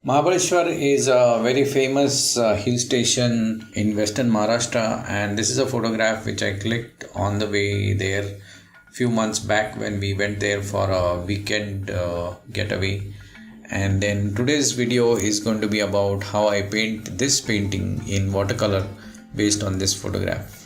Mahabaleshwar is a very famous hill station in western Maharashtra, and this is a photograph which I clicked on the way there few months back when we went there for a weekend getaway. And then today's video is going to be about how I paint this painting in watercolor based on this photograph.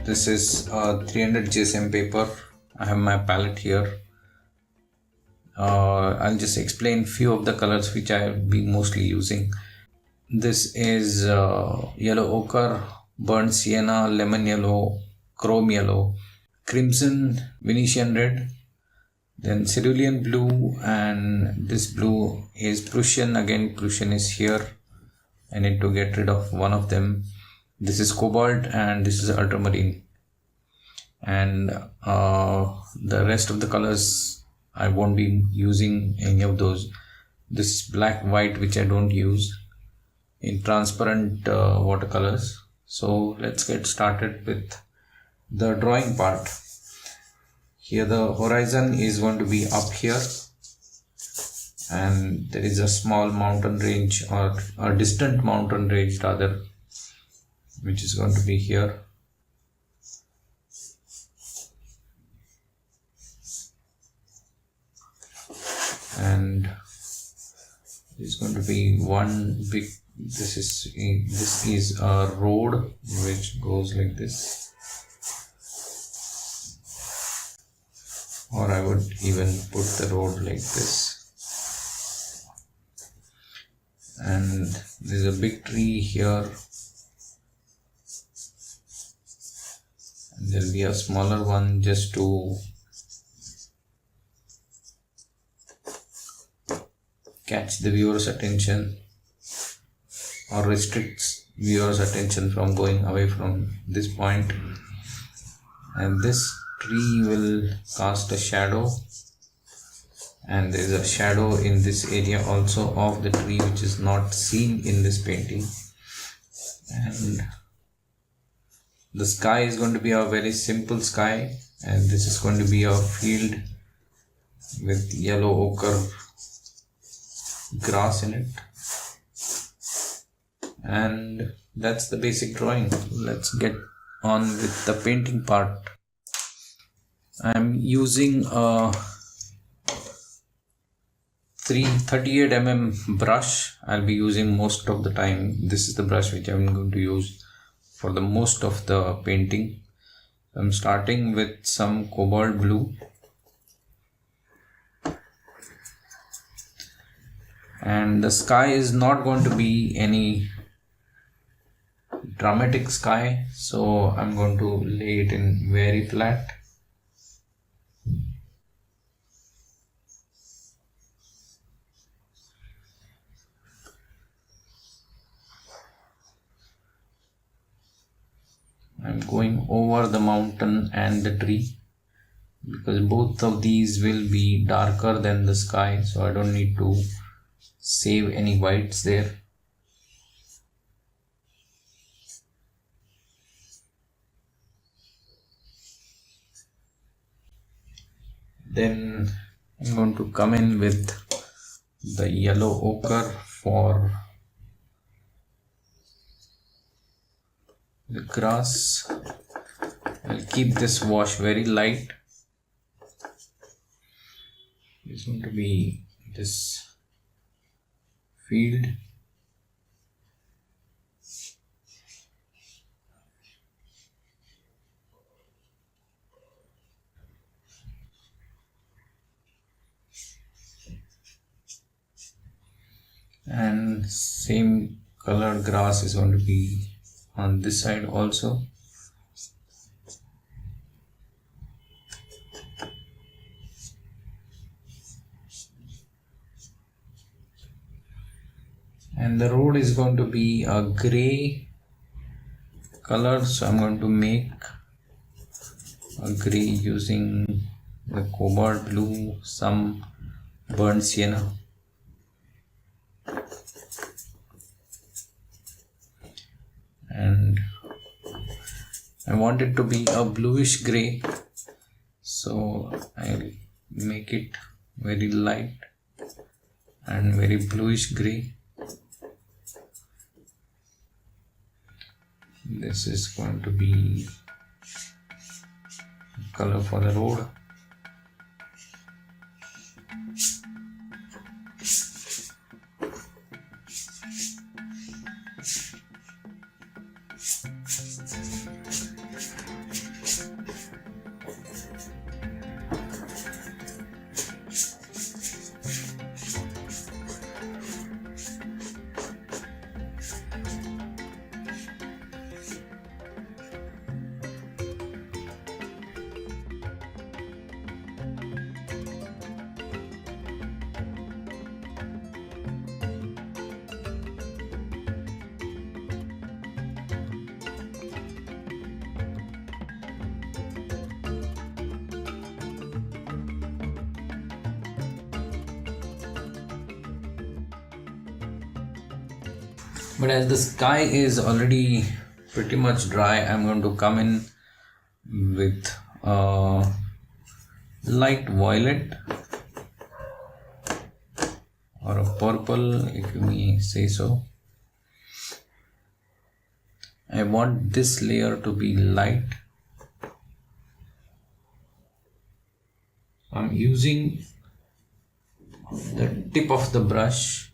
This is a 300 GSM paper. I have my palette here. I'll just explain few of the colors which I will be mostly using. This is yellow ochre, burnt sienna, lemon yellow, chrome yellow, crimson, Venetian red, then cerulean blue, and this blue is Prussian. Again, Prussian is here. I need to get rid of one of them. This is cobalt and this is ultramarine, and the rest of the colors I won't be using any of those. This black white which I don't use in transparent watercolors. So let's get started with the drawing part. Here the horizon is going to be up here, and there is a small mountain range, or a distant mountain range rather, which is going to be here. And it's going to be one big, this is a road which goes like this, or I would even put the road like this. And there's a big tree here, and there'll be a smaller one just to catch the viewer's attention or restricts viewer's attention from going away from this point. And this tree will cast a shadow, and there is a shadow in this area also of the tree which is not seen in this painting. And the sky is going to be a very simple sky, and this is going to be a field with yellow ochre grass in it. And that's the basic drawing. Let's get on with the painting part. I'm using a 38mm brush. I'll be using most of the time. This is the brush which I'm going to use for the most of the painting. I'm starting with some cobalt blue, and the sky is not going to be any dramatic sky, so I'm going to lay it in very flat. I'm going over the mountain and the tree because both of these will be darker than the sky, so I don't need to save any whites there. Then I'm going to come in with the yellow ochre for the grass. I'll keep this wash very light. It's going to be this field. And same colored grass is going to be on this side also. And the road is going to be a gray color, so I'm going to make a gray using the cobalt blue, some burnt sienna, and I want it to be a bluish gray, so I'll make it very light and very bluish gray. This is going to be color for the road. But as the sky is already pretty much dry, I'm going to come in with light violet or a purple, if you may say so. I want this layer to be light. I'm using the tip of the brush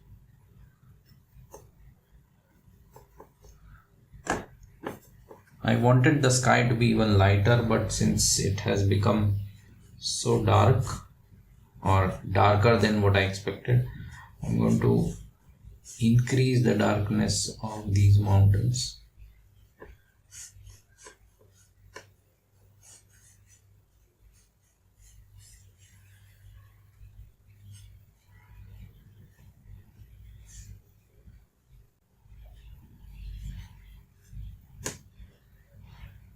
I wanted the sky to be even lighter, but since it has become so dark or darker than what I expected, I'm going to increase the darkness of these mountains.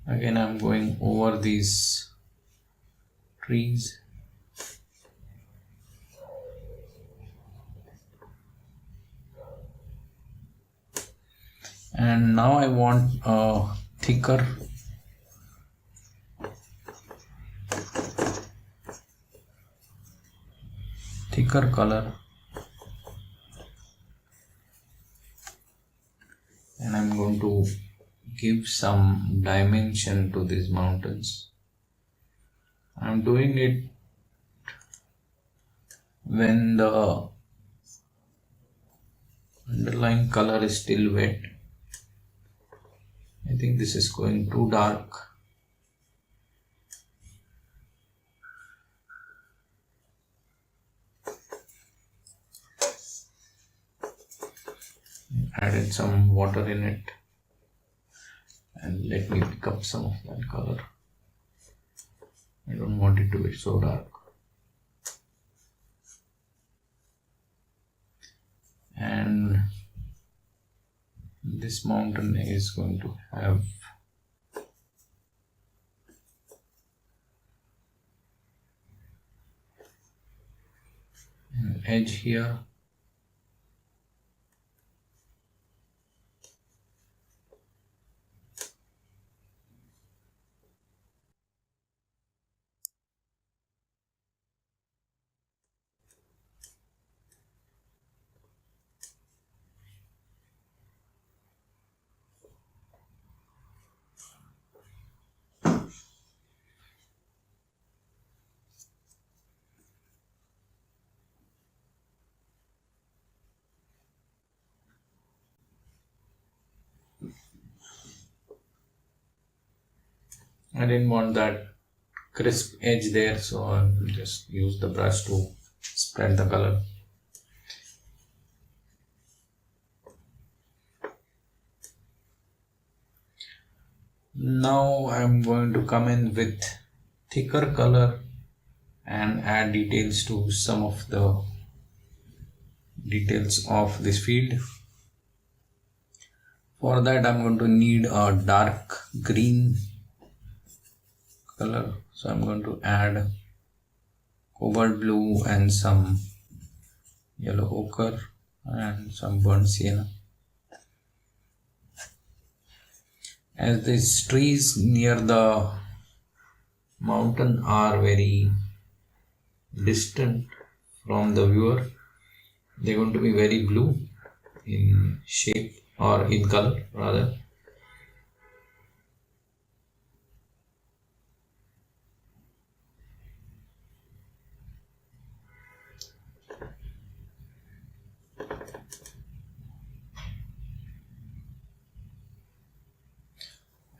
Again, I'm going over these trees. And now I want a thicker color, and I'm going to give some dimension to these mountains. I'm doing it when the underlying color is still wet. I think this is going too dark. Added some water in it, and let me pick up some of that color. I don't want it to be so dark. And this mountain is going to have an edge here. I didn't want that crisp edge there, so I'll just use the brush to spread the color. Now I'm going to come in with thicker color and add details to some of the details of this field. For that I'm going to need a dark green color, so I'm going to add cobalt blue and some yellow ochre, and some burnt sienna. As these trees near the mountain are very distant from the viewer, they're going to be very blue in shape or in color rather.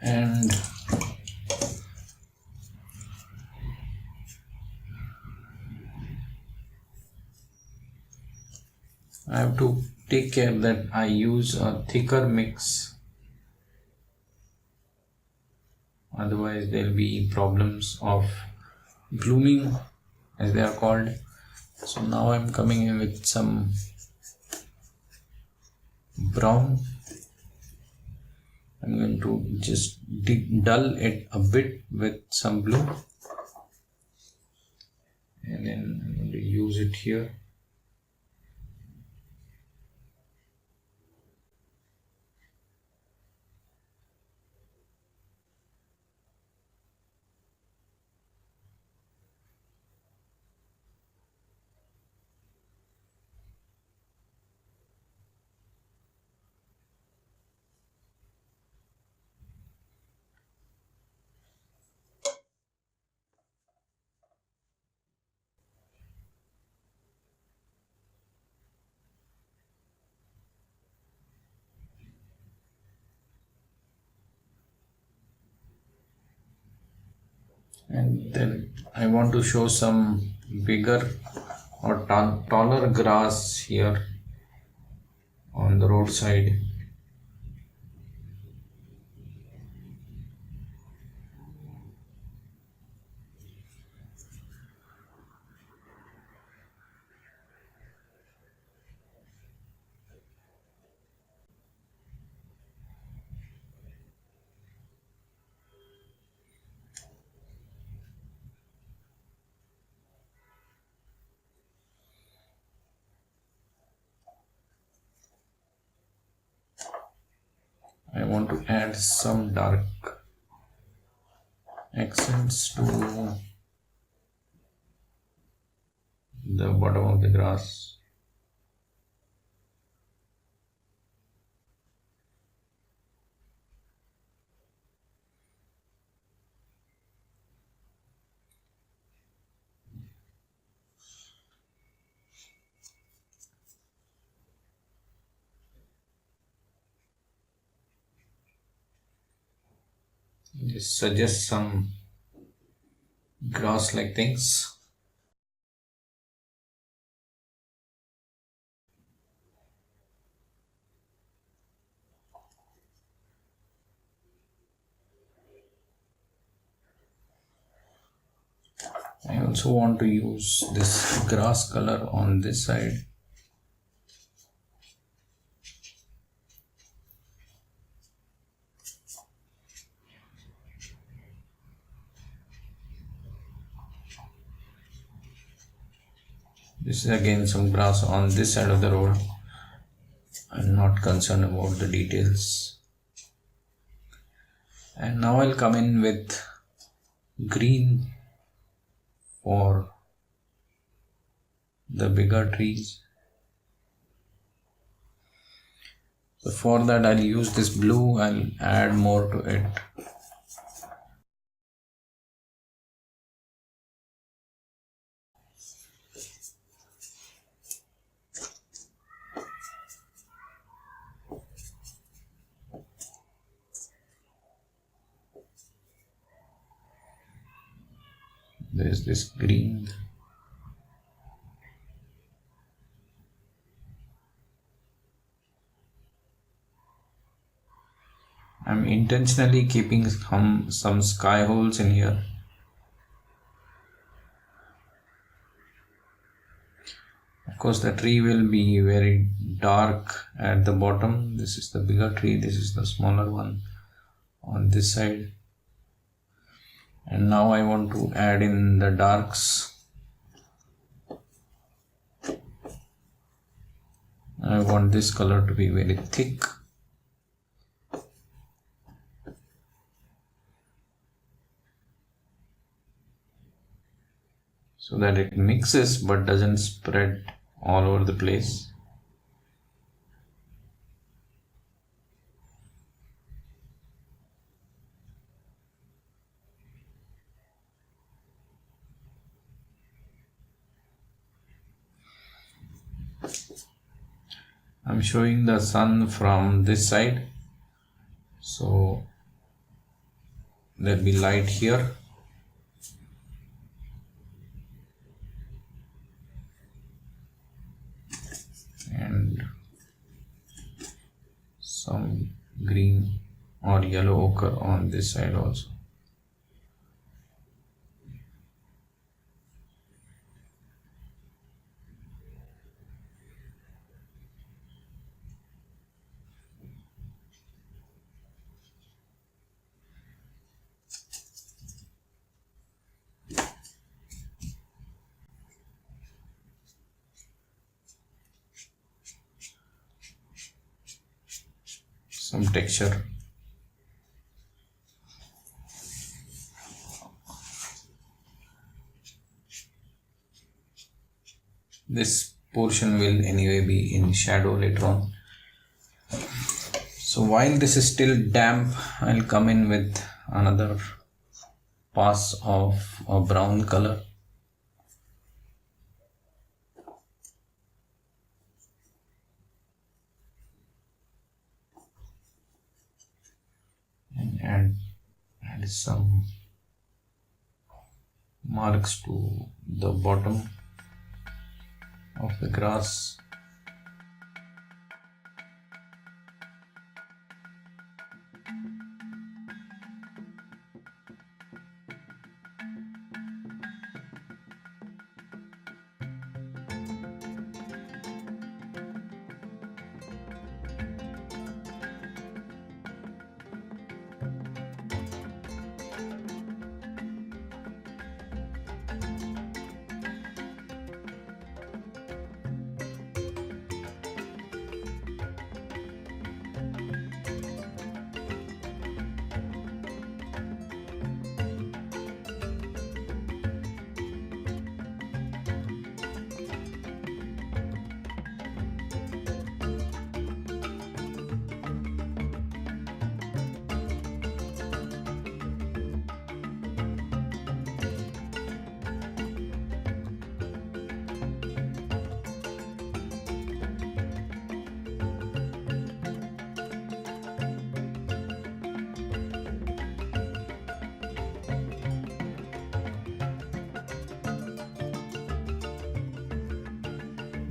And I have to take care that I use a thicker mix, otherwise there will be problems of blooming as they are called. So now I'm coming in with some brown. I'm going to just dull it a bit with some blue, and then I'm going to use it here. And then I want to show some bigger or taller grass here on the roadside. I want to add some dark accents to the bottom of the grass. Just suggest some grass like things. I also want to use this grass color on this side. This is again some grass on this side of the road. I'm not concerned about the details. And now I'll come in with green for the bigger trees. So for that I'll use this blue, I'll add more to it. There's this green. I'm intentionally keeping some sky holes in here. Of course, the tree will be very dark at the bottom. This is the bigger tree, this is the smaller one on this side. And now I want to add in the darks. I want this color to be very thick. So that it mixes but doesn't spread all over the place. I'm showing the sun from this side, so there'll be light here. And some green or yellow ochre on this side also. Some texture. This portion will anyway be in shadow later on. So while this is still damp, I'll come in with another pass of a brown color. And add some marks to the bottom of the grass.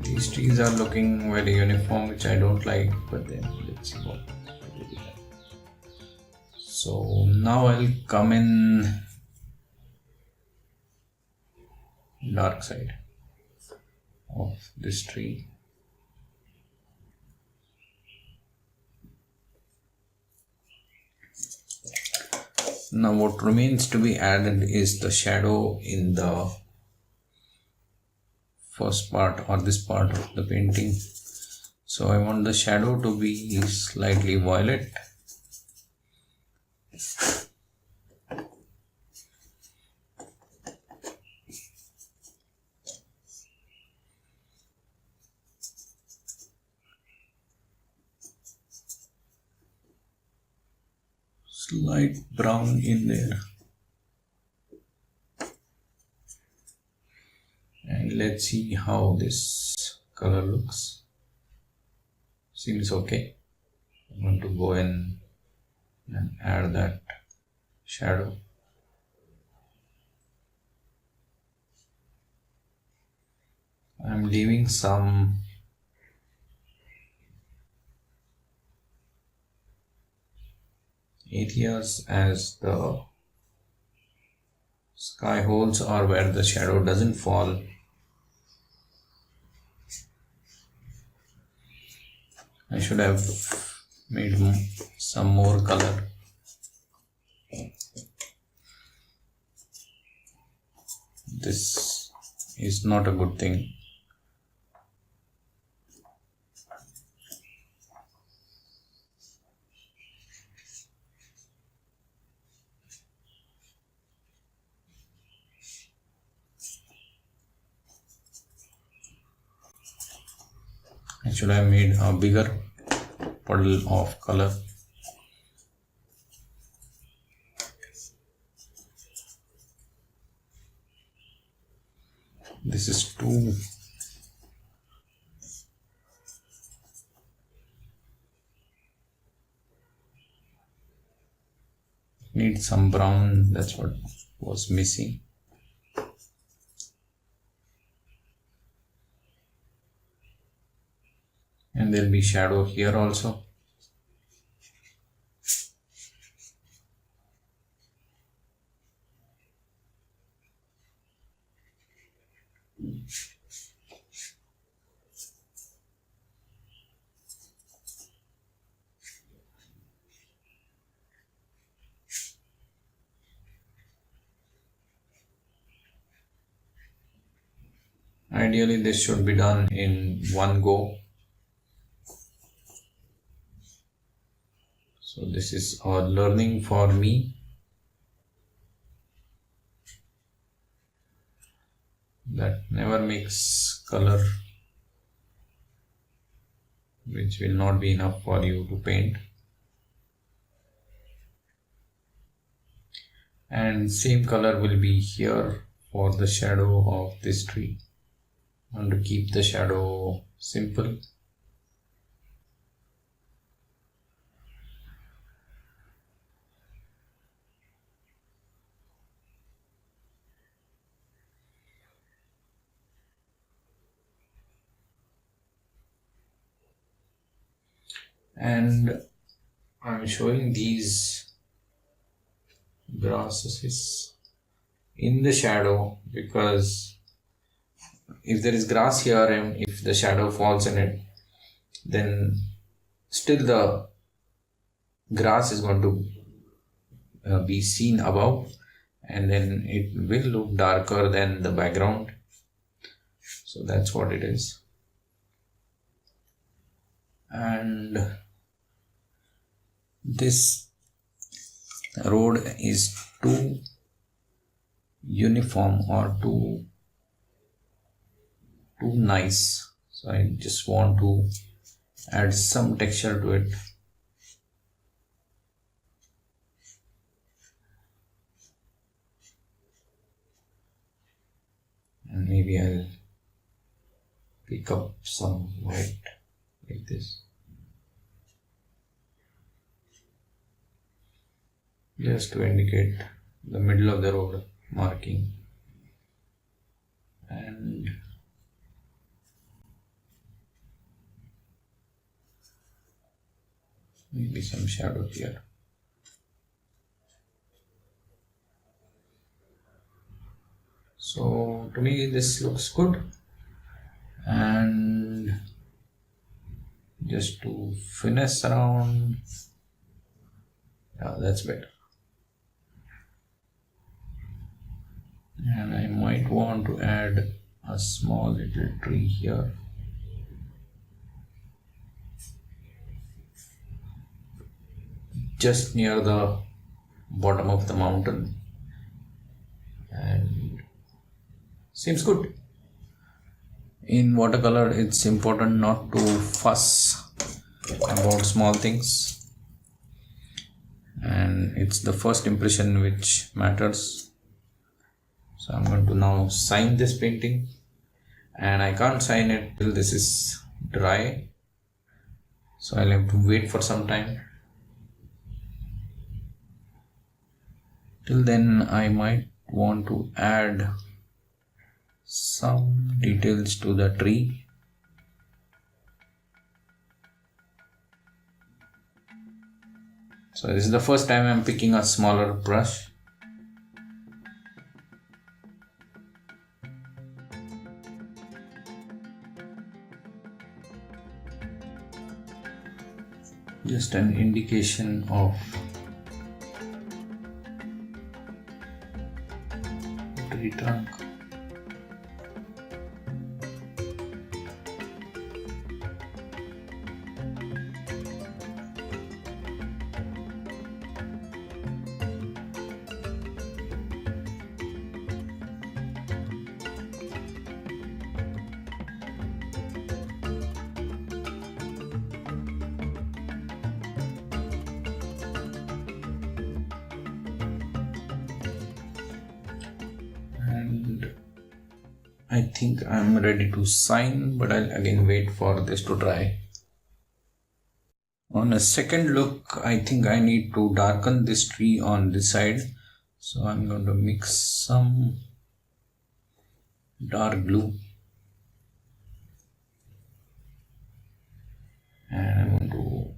These trees are looking very uniform, which I don't like, but then let's see what we do. So now I'll come in dark side of this tree. Now what remains to be added is the shadow in the first part or this part of the painting. So I want the shadow to be slightly violet. Slight brown in there. And let's see how this color looks. Seems okay. I'm going to go in and add that shadow. I'm leaving some areas as the sky holes or where the shadow doesn't fall. I should have made some more color. This is not a good thing. Actually, I made a bigger puddle of color. This is too need some brown, that's what was missing. And there'll be shadow here also. Ideally, this should be done in one go. So this is our learning for me. That never makes color which will not be enough for you to paint. And same color will be here for the shadow of this tree. I want to keep the shadow simple. And I'm showing these grasses in the shadow because if there is grass here and if the shadow falls in it, then still the grass is going to be seen above, and then it will look darker than the background. So that's what it is. And this road is too uniform or too nice, so I just want to add some texture to it. And maybe I'll pick up some white like this, just to indicate the middle of the road marking. And maybe some shadow here. So to me this looks good. And just to finesse around, yeah, that's better. And I might want to add a small little tree here. Just near the bottom of the mountain. And seems good. In watercolor, it's important not to fuss about small things. And it's the first impression which matters. So I'm going to now sign this painting. And I can't sign it till this is dry. So I'll have to wait for some time. Till then, I might want to add some details to the tree. So this is the first time I'm picking a smaller brush. Just an indication of tree trunk. I think I'm ready to sign, but I'll again wait for this to dry. On a second look, I think I need to darken this tree on this side. So I'm going to mix some dark blue. And I'm going to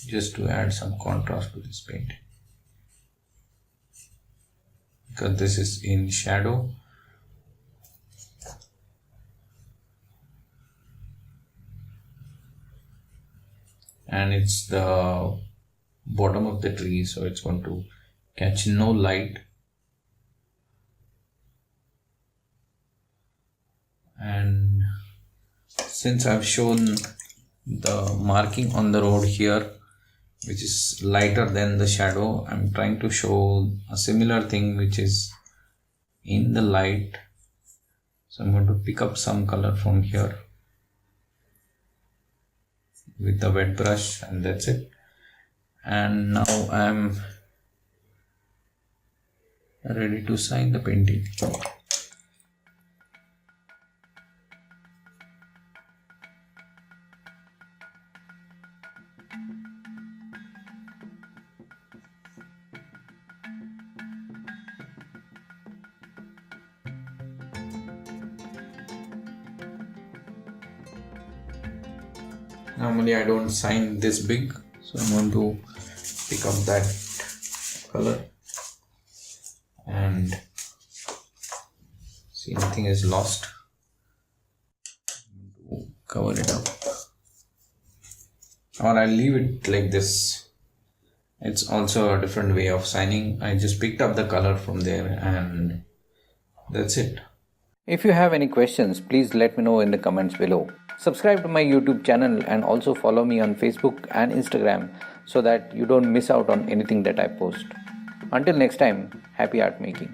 just to add some contrast to this paint. Because this is in shadow. And it's the bottom of the tree, so it's going to catch no light. And since I've shown the marking on the road here, which is lighter than the shadow, I'm trying to show a similar thing which is in the light. So I'm going to pick up some color from here with the wet brush, and that's it. And now I'm ready to sign the painting. Normally I don't sign this big, so I'm going to pick up that color and see nothing is lost. Cover it up, or I'll leave it like this. It's also a different way of signing. I just picked up the color from there and that's it. If you have any questions, please let me know in the comments below. Subscribe to my YouTube channel and also follow me on Facebook and Instagram so that you don't miss out on anything that I post. Until next time, happy art making.